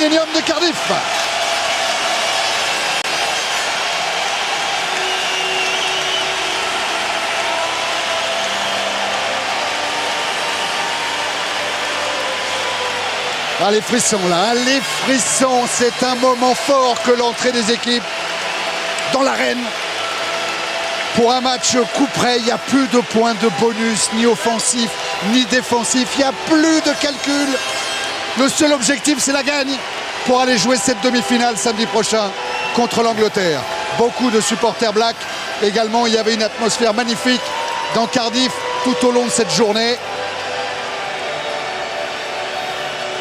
Millennium de Cardiff. Ah, les frissons là, hein, les frissons, c'est un moment fort que l'entrée des équipes dans l'arène. Pour un match coup près, il n'y a plus de points de bonus, ni offensif, ni défensif, il n'y a plus de calcul. Le seul objectif, c'est la gagne pour aller jouer cette demi-finale samedi prochain contre l'Angleterre. Beaucoup de supporters blacks également, il y avait une atmosphère magnifique dans Cardiff tout au long de cette journée.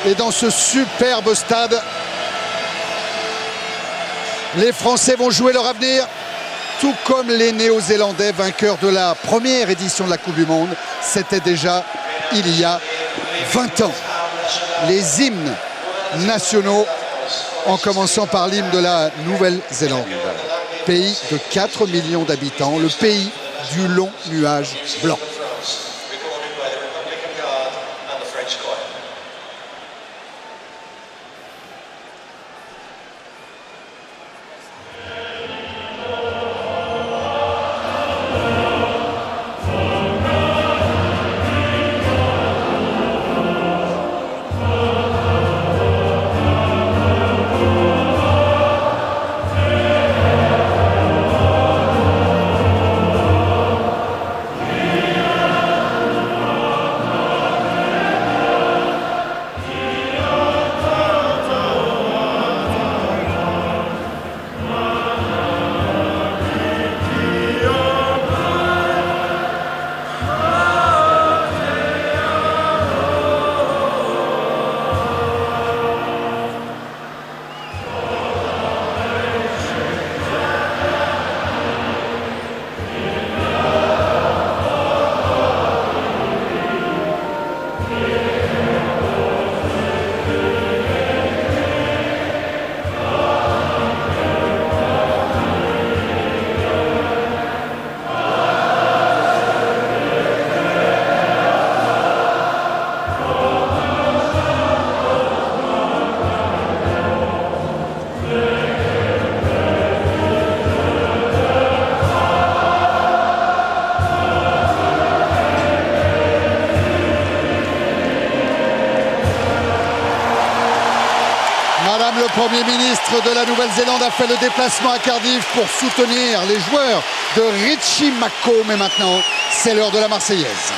Et dans ce superbe stade, les Français vont jouer leur avenir, tout comme les Néo-Zélandais, vainqueurs de la première édition de la Coupe du Monde. C'était déjà il y a 20 ans. Les hymnes nationaux, en commençant par l'hymne de la Nouvelle-Zélande. Pays de 4 millions d'habitants, le pays du long nuage blanc. Le Premier ministre de la Nouvelle-Zélande a fait le déplacement à Cardiff pour soutenir les joueurs de Richie McCaw. Mais maintenant, c'est l'heure de la Marseillaise.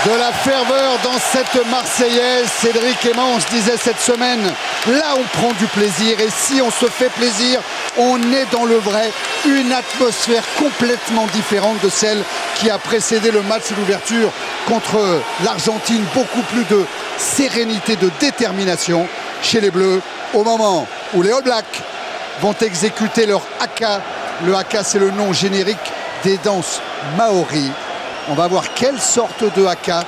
De la ferveur dans cette Marseillaise, Cédric Emmons disait cette semaine, là on prend du plaisir et si on se fait plaisir, on est dans le vrai, une atmosphère complètement différente de celle qui a précédé le match d'ouverture contre l'Argentine, beaucoup plus de sérénité, de détermination chez les Bleus, au moment où les All Blacks vont exécuter leur haka. Le haka, c'est le nom générique des danses maoris. On va voir quelle sorte de haka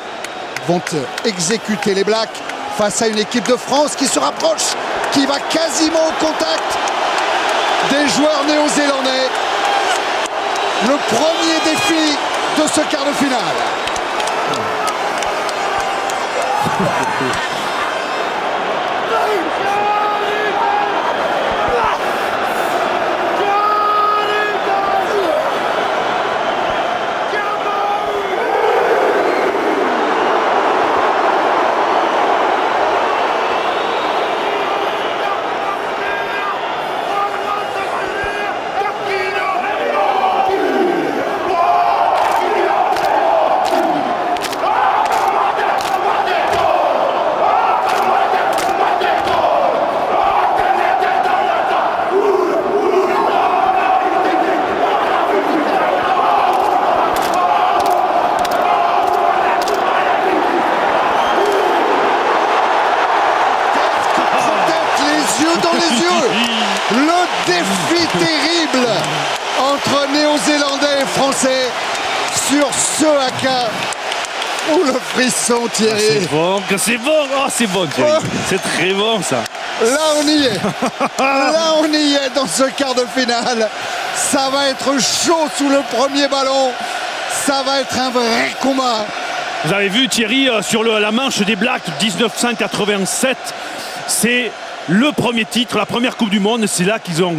vont exécuter les Blacks face à une équipe de France qui se rapproche, qui va quasiment au contact des joueurs néo-zélandais. Le premier défi de ce quart de finale. Le défi terrible entre Néo-Zélandais et Français sur ce haka. Oh, le frisson, Thierry. C'est bon, c'est bon, Thierry. C'est très bon, ça. Là, on y est. Là, on y est dans ce quart de finale. Ça va être chaud sous le premier ballon. Ça va être un vrai combat. Vous avez vu, Thierry, sur la manche des Blacks 1987, c'est le premier titre, la première Coupe du Monde. C'est là qu'ils ont